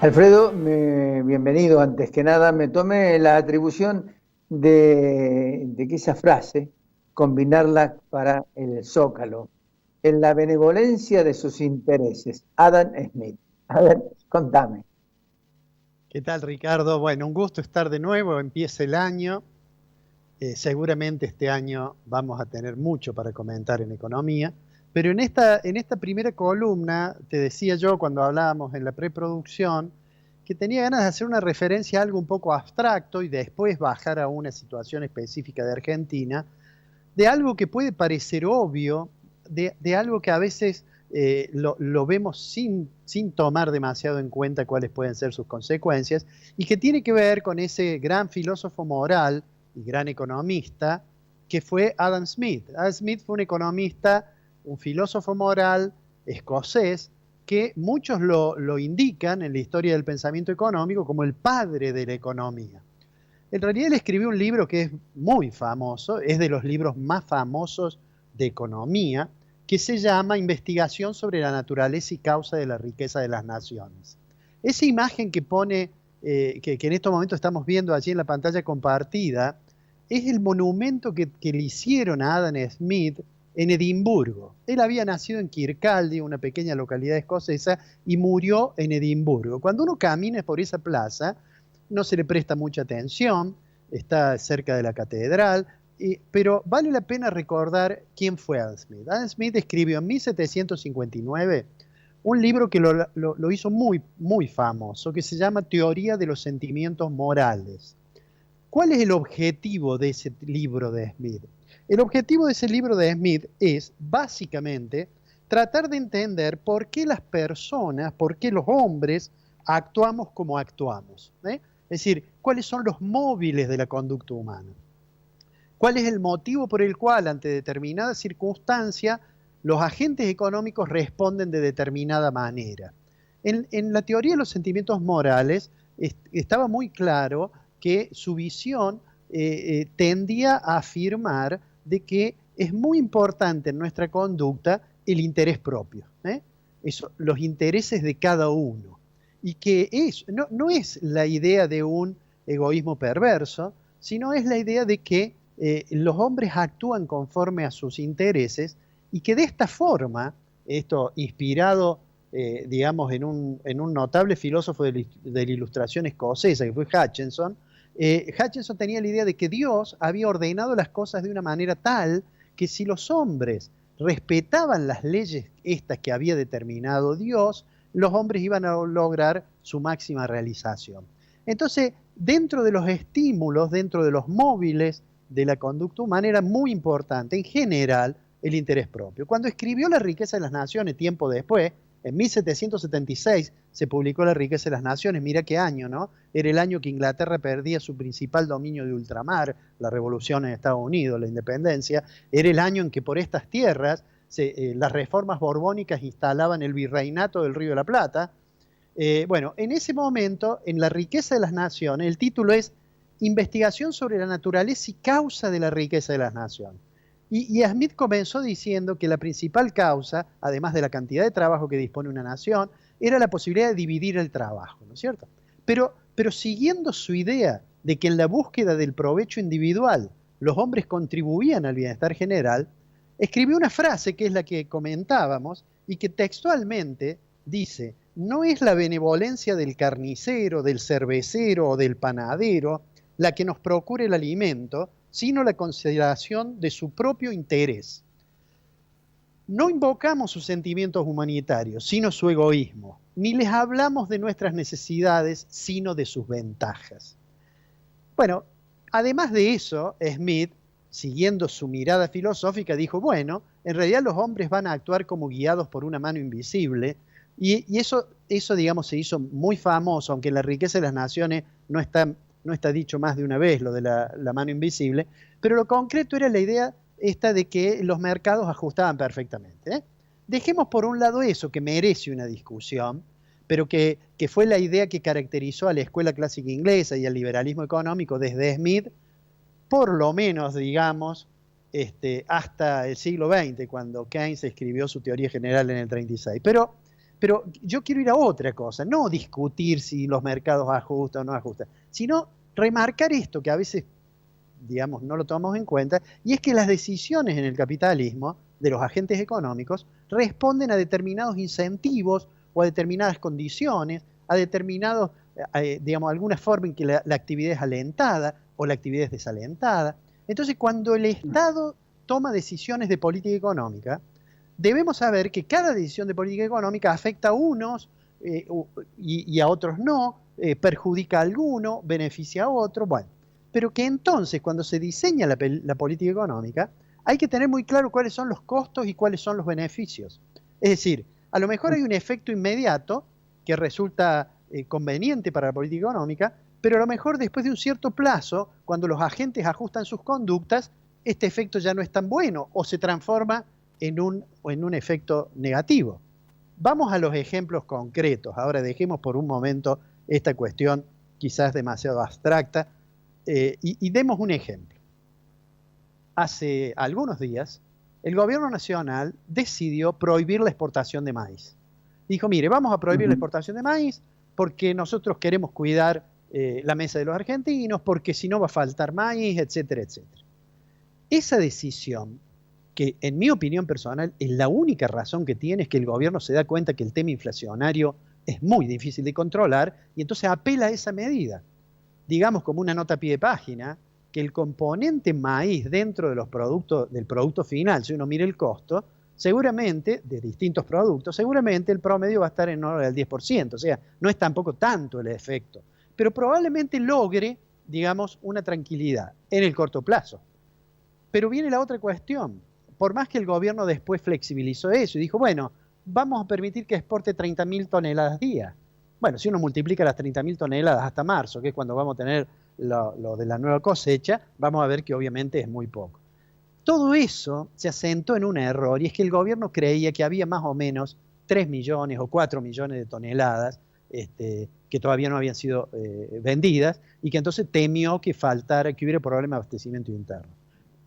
Alfredo, bienvenido. Antes que nada, me tomé la atribución de que esa frase, combinarla para el Zócalo, en la benevolencia de sus intereses. Adam Smith. A ver, contame. ¿Qué tal, Ricardo? Bueno, un gusto estar de nuevo. Empieza el año. Seguramente este año vamos a tener mucho para comentar en economía. Pero en esta primera columna, te decía yo cuando hablábamos en la preproducción, que tenía ganas de hacer una referencia a algo un poco abstracto y después bajar a una situación específica de Argentina, de algo que puede parecer obvio, de algo que a veces lo vemos sin tomar demasiado en cuenta cuáles pueden ser sus consecuencias, y que tiene que ver con ese gran filósofo moral y gran economista que fue Adam Smith. Adam Smith fue un economista, un filósofo moral escocés, que muchos lo indican en la historia del pensamiento económico como el padre de la economía. En realidad él escribió un libro que es muy famoso, es de los libros más famosos de economía, que se llama Investigación sobre la naturaleza y causa de la riqueza de las naciones. Esa imagen que pone, que en estos momentos estamos viendo allí en la pantalla compartida, es el monumento que le hicieron a Adam Smith en Edimburgo. Él había nacido en Kirkcaldy, una pequeña localidad escocesa, y murió en Edimburgo. Cuando uno camina por esa plaza, no se le presta mucha atención, está cerca de la catedral, pero vale la pena recordar quién fue Adam Smith. Adam Smith escribió en 1759 un libro que lo hizo muy famoso, que se llama Teoría de los Sentimientos Morales. ¿Cuál es el objetivo de ese libro de Smith? El objetivo de ese libro de Smith es, básicamente, tratar de entender por qué las personas, por qué los hombres actuamos como actuamos. Es decir, cuáles son los móviles de la conducta humana. ¿Cuál es el motivo por el cual, ante determinada circunstancia, los agentes económicos responden de determinada manera? En la teoría de los sentimientos morales estaba muy claro que su visión tendía a afirmar de que es muy importante en nuestra conducta el interés propio, eso, los intereses de cada uno. Y que no es la idea de un egoísmo perverso, sino es la idea de que los hombres actúan conforme a sus intereses y que de esta forma, esto inspirado, digamos, en un notable filósofo de la ilustración escocesa, que fue Hutchinson. Hutchinson tenía la idea de que Dios había ordenado las cosas de una manera tal que si los hombres respetaban las leyes estas que había determinado Dios, los hombres iban a lograr su máxima realización. Entonces, dentro de los estímulos, dentro de los móviles de la conducta humana, era muy importante, en general, el interés propio. Cuando escribió La riqueza de las naciones, tiempo después, en 1776 se publicó La riqueza de las naciones, mira qué año, ¿no? Era el año que Inglaterra perdía su principal dominio de ultramar, la revolución en Estados Unidos, la independencia. Era el año en que por estas tierras las reformas borbónicas instalaban el virreinato del Río de la Plata. Bueno, en ese momento, en La riqueza de las naciones, el título es Investigación sobre la naturaleza y causa de la riqueza de las naciones. Y Smith comenzó diciendo que la principal causa, además de la cantidad de trabajo que dispone una nación, era la posibilidad de dividir el trabajo, ¿no es cierto? Pero siguiendo su idea de que en la búsqueda del provecho individual los hombres contribuían al bienestar general, escribió una frase que es la que comentábamos y que textualmente dice: no es la benevolencia del carnicero, del cervecero o del panadero la que nos procure el alimento, sino la consideración de su propio interés. No invocamos sus sentimientos humanitarios, sino su egoísmo, ni les hablamos de nuestras necesidades, sino de sus ventajas. Bueno, además de eso, Smith, siguiendo su mirada filosófica, dijo, bueno, en realidad los hombres van a actuar como guiados por una mano invisible, y eso, digamos, se hizo muy famoso, aunque en La riqueza de las naciones no está dicho más de una vez lo de la mano invisible, pero lo concreto era la idea esta de que los mercados ajustaban perfectamente. Dejemos por un lado eso, que merece una discusión, pero que fue la idea que caracterizó a la escuela clásica inglesa y al liberalismo económico desde Smith, por lo menos, digamos, hasta el siglo XX, cuando Keynes escribió su teoría general en el 36. Pero yo quiero ir a otra cosa, no discutir si los mercados ajustan o no ajustan, sino remarcar esto que a veces, digamos, no lo tomamos en cuenta, y es que las decisiones en el capitalismo de los agentes económicos responden a determinados incentivos o a determinadas condiciones, a determinados, digamos, alguna forma en que la actividad es alentada o la actividad es desalentada. Entonces, cuando el Estado toma decisiones de política económica, debemos saber que cada decisión de política económica afecta a unos y a otros no, perjudica a alguno, beneficia a otro, bueno. Pero que entonces, cuando se diseña la política económica, hay que tener muy claro cuáles son los costos y cuáles son los beneficios. Es decir, a lo mejor hay un efecto inmediato que resulta conveniente para la política económica, pero a lo mejor después de un cierto plazo, cuando los agentes ajustan sus conductas, este efecto ya no es tan bueno o se transforma en un efecto negativo. Vamos a los ejemplos concretos. Ahora dejemos por un momento esta cuestión quizás demasiado abstracta y demos un ejemplo. Hace algunos días, el gobierno nacional decidió prohibir la exportación de maíz. Dijo, mire, vamos a prohibir la exportación de maíz porque nosotros queremos cuidar la mesa de los argentinos, porque si no va a faltar maíz, etcétera, etcétera. Esa decisión, que en mi opinión personal es la única razón que tiene, es que el gobierno se da cuenta que el tema inflacionario es muy difícil de controlar y entonces apela a esa medida. Digamos como una nota a pie de página, que el componente maíz dentro de los productos, del producto final, si uno mira el costo, seguramente, de distintos productos, seguramente el promedio va a estar en orden del 10%, o sea, no es tampoco tanto el efecto, pero probablemente logre, digamos, una tranquilidad en el corto plazo. Pero viene la otra cuestión, por más que el gobierno después flexibilizó eso y dijo, bueno, vamos a permitir que exporte 30.000 toneladas día. Bueno, si uno multiplica las 30.000 toneladas hasta marzo, que es cuando vamos a tener lo de la nueva cosecha, vamos a ver que obviamente es muy poco. Todo eso se asentó en un error, y es que el gobierno creía que había más o menos 3 millones o 4 millones de toneladas que todavía no habían sido vendidas, y que entonces temió que faltara, que hubiera problema de abastecimiento interno.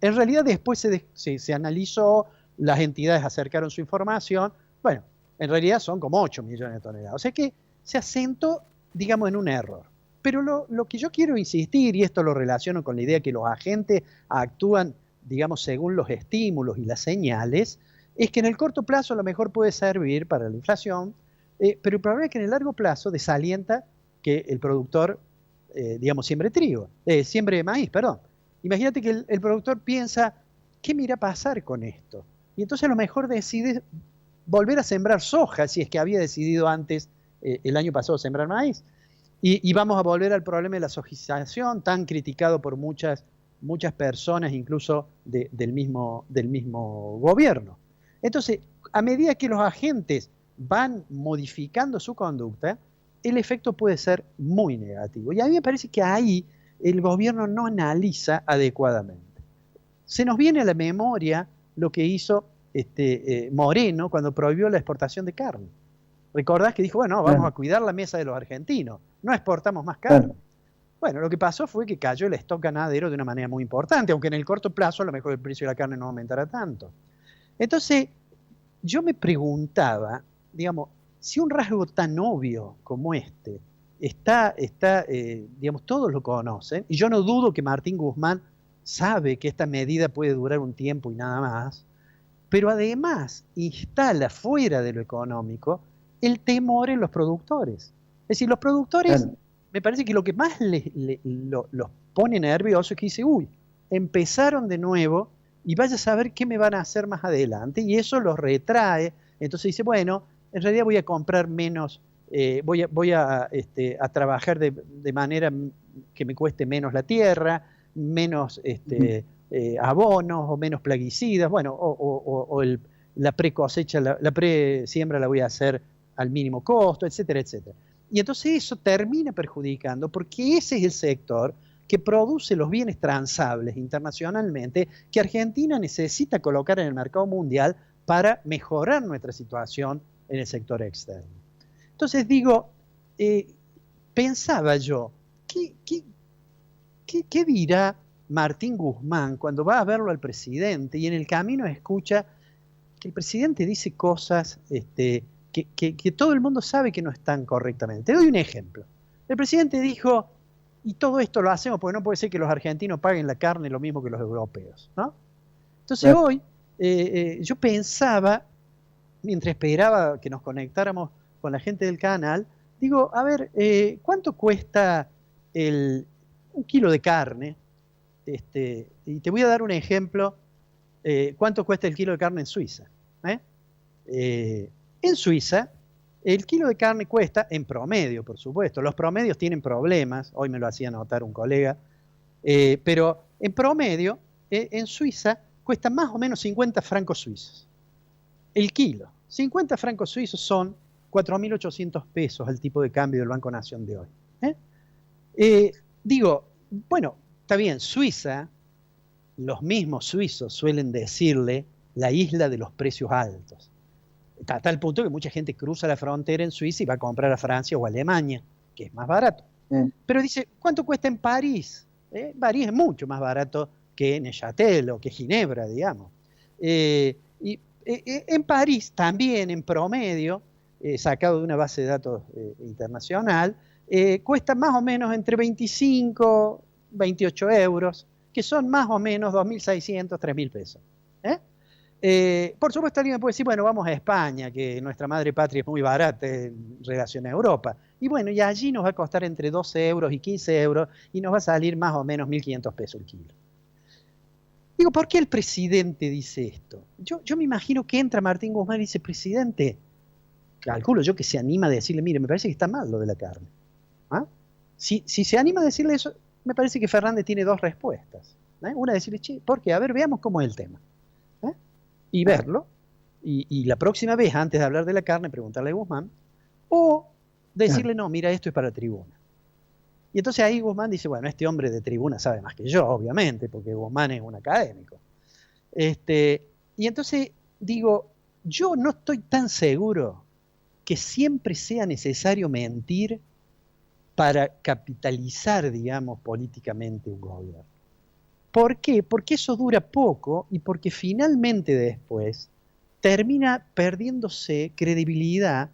En realidad después se analizó, las entidades acercaron su información, bueno, en realidad son como 8 millones de toneladas, o sea que se asentó, digamos, en un error. Pero lo que yo quiero insistir, y esto lo relaciono con la idea que los agentes actúan, digamos, según los estímulos y las señales, es que en el corto plazo a lo mejor puede servir para la inflación, pero el problema es que en el largo plazo desalienta que el productor, digamos, siembre maíz, perdón. Imagínate que el productor piensa, ¿qué me irá a pasar con esto? Y entonces a lo mejor decide volver a sembrar soja, si es que había decidido antes, el año pasado, sembrar maíz. Y vamos a volver al problema de la sojización, tan criticado por muchas personas, incluso del mismo gobierno. Entonces, a medida que los agentes van modificando su conducta, el efecto puede ser muy negativo. Y a mí me parece que ahí el gobierno no analiza adecuadamente. Se nos viene a la memoria lo que hizo Moreno cuando prohibió la exportación de carne. ¿Recordás que dijo, bueno, vamos a cuidar la mesa de los argentinos, no exportamos más carne? Bueno, lo que pasó fue que cayó el stock ganadero de una manera muy importante, aunque en el corto plazo a lo mejor el precio de la carne no aumentará tanto. Entonces, yo me preguntaba, digamos, si un rasgo tan obvio como este digamos, todos lo conocen, y yo no dudo que Martín Guzmán sabe que esta medida puede durar un tiempo y nada más, pero además instala fuera de lo económico el temor en los productores. Es decir, los productores, me parece que lo que más los pone nerviosos es que dice, uy, empezaron de nuevo y vaya a saber qué me van a hacer más adelante, y eso los retrae. Entonces dice, bueno, en realidad voy a comprar menos, voy a trabajar de manera que me cueste menos la tierra, menos abonos o menos plaguicidas, bueno, la pre-cosecha, la pre-siembra la voy a hacer al mínimo costo, etcétera, etcétera. Y entonces eso termina perjudicando, porque ese es el sector que produce los bienes transables internacionalmente que Argentina necesita colocar en el mercado mundial para mejorar nuestra situación en el sector externo. Entonces digo, pensaba yo, ¿qué dirá Martín Guzmán cuando va a verlo al presidente y en el camino escucha que el presidente dice cosas que todo el mundo sabe que no están correctamente. Te doy un ejemplo. El presidente dijo, y todo esto lo hacemos porque no puede ser que los argentinos paguen la carne lo mismo que los europeos, ¿no? Entonces hoy yo pensaba, mientras esperaba que nos conectáramos con la gente del canal, digo, a ver, ¿cuánto cuesta un kilo de carne? Y te voy a dar un ejemplo, ¿cuánto cuesta el kilo de carne en Suiza? En Suiza, el kilo de carne cuesta, en promedio, por supuesto, los promedios tienen problemas, hoy me lo hacía notar un colega, pero en promedio, en Suiza, cuesta más o menos 50 francos suizos. El kilo. 50 francos suizos son 4.800 pesos el tipo de cambio del Banco Nación de hoy. Digo, bueno, está bien, Suiza, los mismos suizos suelen decirle la isla de los precios altos. A tal punto que mucha gente cruza la frontera en Suiza y va a comprar a Francia o a Alemania, que es más barato. Pero dice, ¿cuánto cuesta en París? París es mucho más barato que Neuchâtel o que Ginebra, digamos. En París también, en promedio, sacado de una base de datos internacional, cuesta más o menos entre 25 y 28 euros, que son más o menos 2.600, 3.000 pesos. Por supuesto, alguien me puede decir, bueno, vamos a España, que nuestra madre patria es muy barata en relación a Europa. Y bueno, y allí nos va a costar entre 12 euros y 15 euros y nos va a salir más o menos 1.500 pesos el kilo. Digo, ¿por qué el presidente dice esto? Yo me imagino que entra Martín Guzmán y dice, presidente, calculo yo que se anima a decirle, mire, me parece que está mal lo de la carne. ¿Ah? Si se anima a decirle eso, me parece que Fernández tiene dos respuestas. Una, decirle, che, ¿por qué? A ver, veamos cómo es el tema. Y verlo, y la próxima vez, antes de hablar de la carne, preguntarle a Guzmán, o decirle, no, mira, esto es para Tribuna. Y entonces ahí Guzmán dice, bueno, este hombre de Tribuna sabe más que yo, obviamente, porque Guzmán es un académico. Y entonces digo, yo no estoy tan seguro que siempre sea necesario mentir para capitalizar, digamos, políticamente un gobierno. ¿Por qué? Porque eso dura poco y porque finalmente después termina perdiéndose credibilidad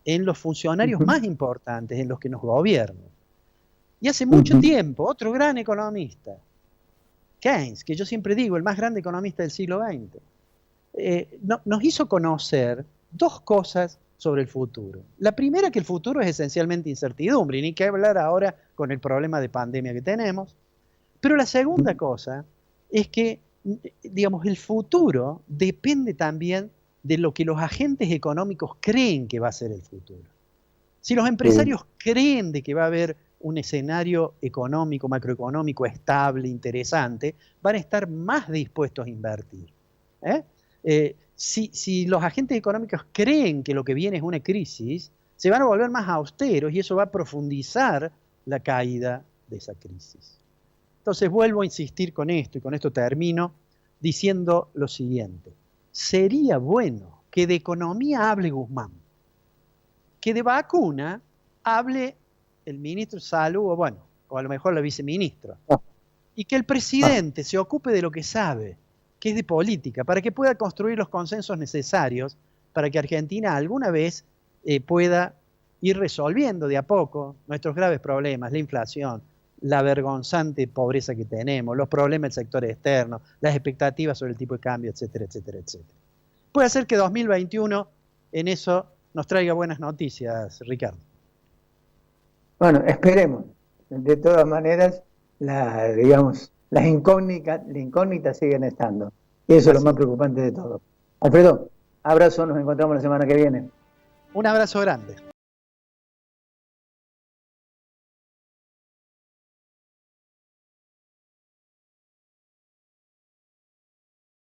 en los funcionarios más importantes, en los que nos gobiernan. Y hace mucho tiempo, otro gran economista, Keynes, que yo siempre digo, el más grande economista del siglo XX, nos hizo conocer dos cosas sobre el futuro. La primera, que el futuro es esencialmente incertidumbre, y ni que hablar ahora con el problema de pandemia que tenemos. Pero la segunda cosa es que, digamos, el futuro depende también de lo que los agentes económicos creen que va a ser el futuro. Si los empresarios creen de que va a haber un escenario económico, macroeconómico estable, interesante, van a estar más dispuestos a invertir. Si los agentes económicos creen que lo que viene es una crisis, se van a volver más austeros y eso va a profundizar la caída de esa crisis. Entonces vuelvo a insistir con esto y con esto termino diciendo lo siguiente. Sería bueno que de economía hable Guzmán, que de vacuna hable el ministro de Salud o a lo mejor la viceministra, y que el presidente se ocupe de lo que sabe, que es de política, para que pueda construir los consensos necesarios para que Argentina alguna vez pueda ir resolviendo de a poco nuestros graves problemas, la inflación, la vergonzante pobreza que tenemos, los problemas del sector externo, las expectativas sobre el tipo de cambio, etcétera, etcétera, etcétera. Puede ser que 2021 en eso nos traiga buenas noticias, Ricardo. Bueno, esperemos. De todas maneras, las incógnitas siguen estando. Y eso es lo más preocupante de todo. Alfredo, abrazo, nos encontramos la semana que viene. Un abrazo grande.